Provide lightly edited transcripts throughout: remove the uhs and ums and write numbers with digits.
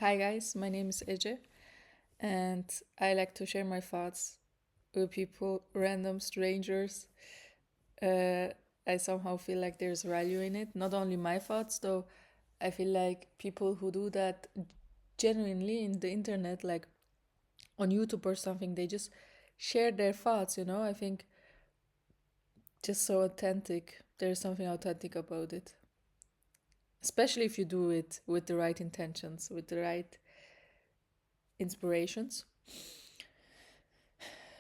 Hi guys, my name is Ece, and I like to share my thoughts with people, random strangers. Uh, I somehow feel like there's value in it. Not only my thoughts, though, I feel like people who do that genuinely in the internet, like on YouTube or something, they just share their thoughts. I think just so authentic. There's something authentic about it, especially if you do it with the right intentions, with the right inspirations.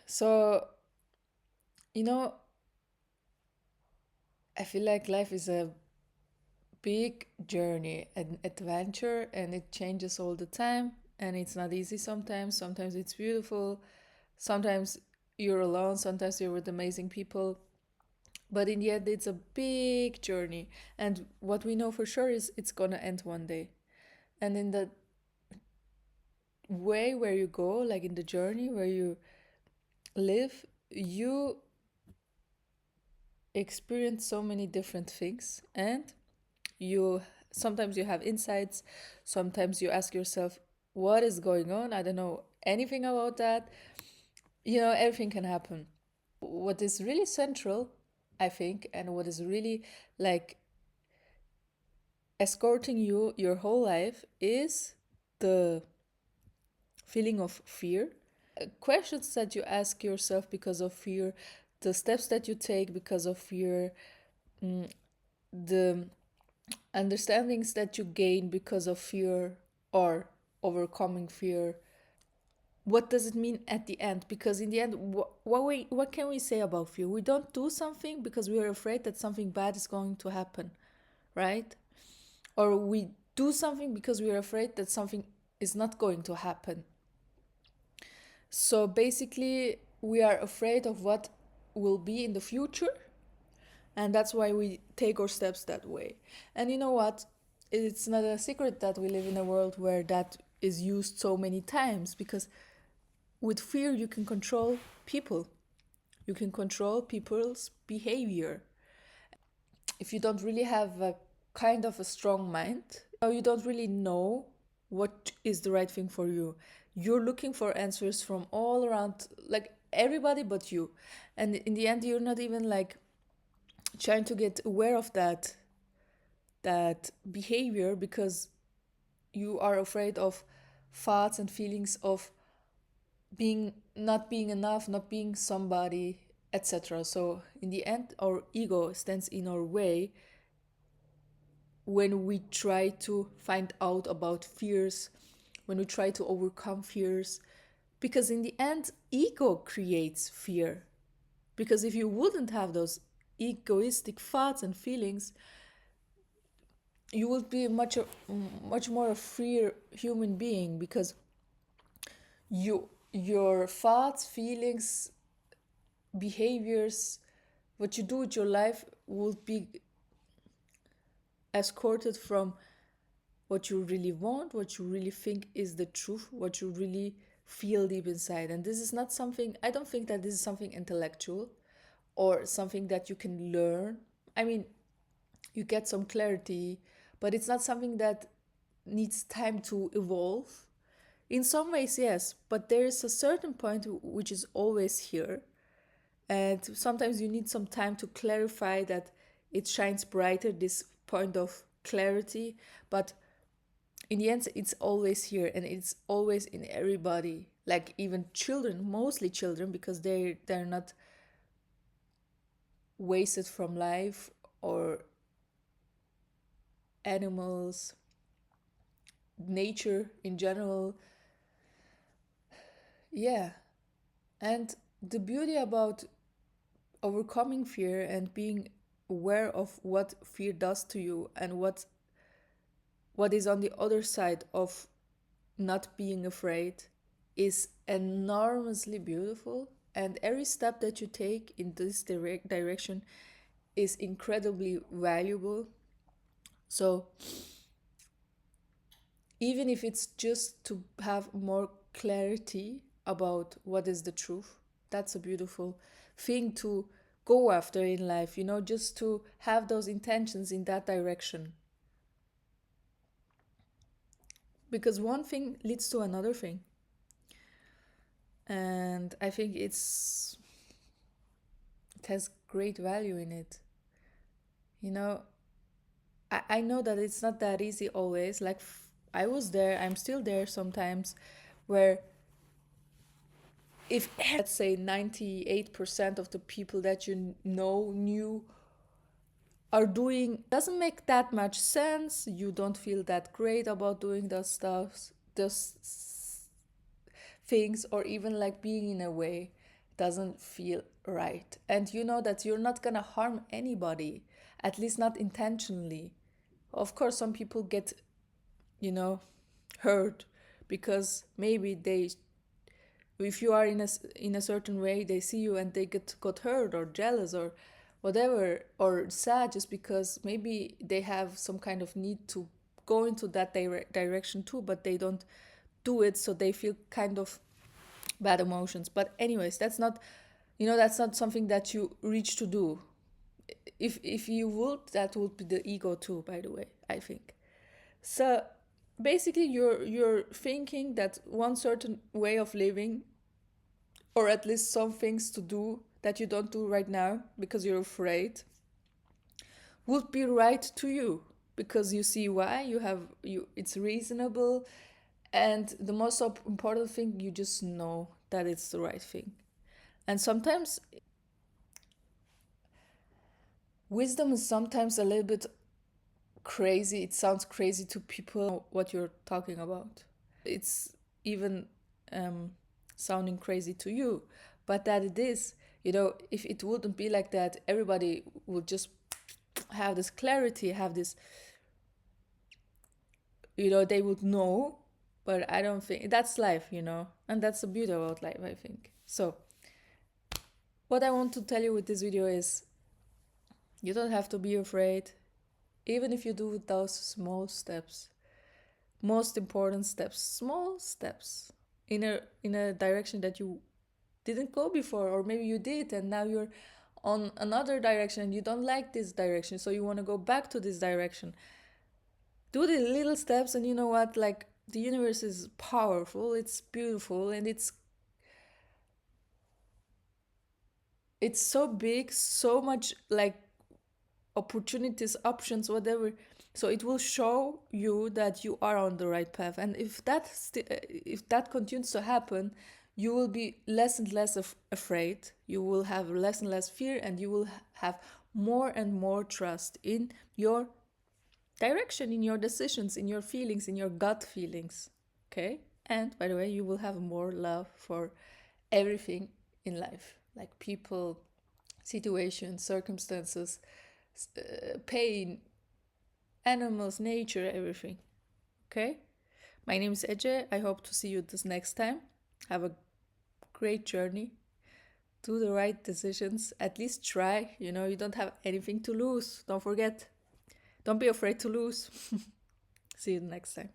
So, you know, I feel like life is a big journey, an adventure, and it changes all the time. And it's not easy sometimes. Sometimes it's beautiful. Sometimes you're alone. Sometimes you're with amazing people. But in the end, it's a big journey. And what we know for sure is it's gonna end one day. And in the way where you go, like in the journey where you live, you experience so many different things, and you sometimes you have insights, sometimes you ask yourself what is going on. I don't know anything about that. Everything can happen. What is really central, I think, and what is really like escorting you your whole life is the feeling of fear. Questions that you ask yourself because of fear, the steps that you take because of fear, the understandings that you gain because of fear or overcoming fear. What does it mean at the end? Because in the end, what can we say about fear? We don't do something because we are afraid that something bad is going to happen, right? Or we do something because we are afraid that something is not going to happen. So basically, we are afraid of what will be in the future, and that's why we take our steps that way. And you know what? It's not a secret that we live in a world where that is used so many times, because with fear you can control people. You can control people's behavior. If you don't really have a kind of a strong mind, you don't really know what is the right thing for you. You're looking for answers from all around, like everybody but you. And in the end, you're not even like trying to get aware of that behavior, because you are afraid of thoughts and feelings of being not being enough, not being somebody, etc. So in the end, our ego stands in our way when we try to find out about fears, when we try to overcome fears, because in the end, ego creates fear. Because if you wouldn't have those egoistic thoughts and feelings, you would be much more a freer human being, because your thoughts, feelings, behaviors, what you do with your life will be escorted from what you really want, what you really think is the truth, what you really feel deep inside. And this is not something, I don't think that this is something intellectual or something that you can learn. I mean, you get some clarity, but it's not something that needs time to evolve. In some ways, yes, but there is a certain point which is always here. And sometimes you need some time to clarify that it shines brighter, this point of clarity. But in the end, it's always here, and it's always in everybody. Like even children, mostly children, because they're not wasted from life, or animals, nature in general. Yeah. And the beauty about overcoming fear and being aware of what fear does to you, and what is on the other side of not being afraid, is enormously beautiful. And every step that you take in this direction is incredibly valuable. So even if it's just to have more clarity about what is the truth, that's a beautiful thing to go after in life, just to have those intentions in that direction. because one thing leads to another thing. And I think it has great value in it. You know, I know that it's not that easy always. Like, I was there, I'm still there sometimes, where if, let's say, 98% of the people that you knew are doing, doesn't make that much sense, you don't feel that great about doing those things, or even like being in a way doesn't feel right, and you know that you're not gonna harm anybody, at least not intentionally. Of course, some people get, you know, hurt because maybe they, if you are in a certain way, they see you and they got hurt or jealous or whatever, or sad just because maybe they have some kind of need to go into that direction too, but they don't do it, so they feel kind of bad emotions. But anyways, that's not, you know, that's not something that you reach to do. If you would, that would be the ego too, by the way, I think. So basically you're thinking that one certain way of living, or at least some things to do that you don't do right now because you're afraid, would be right to you, because you see why you it's reasonable, and the most important thing, you just know that it's the right thing. And sometimes wisdom is sometimes a little bit crazy. It sounds crazy to people what you're talking about. It's even sounding crazy to you, but that it is. You know, if it wouldn't be like that, everybody would just have this clarity, have this, you know, they would know. But I don't think that's life, you know, and that's the beauty about life, I think. So what I want to tell you with this video is, you don't have to be afraid, even if you do those small steps, most important steps, small steps in a direction that you didn't go before, or maybe you did and now you're on another direction and you don't like this direction, so you want to go back to this direction. Do the little steps, and you know what, like, the universe is powerful, it's beautiful, and it's so big, so much, like, opportunities, options, whatever. So it will show you that you are on the right path, and if that continues to happen, you will be less and less afraid, you will have less and less fear, and you will have more and more trust in your direction, in your decisions, in your feelings, in your gut feelings. Okay? And by the way, you will have more love for everything in life, like people, situations, circumstances, pain, animals, nature, everything. Okay? My name is Ece. I hope to see you this next time. Have a great journey. Do the right decisions. At least try. You know, you don't have anything to lose. Don't forget. Don't be afraid to lose. See you next time.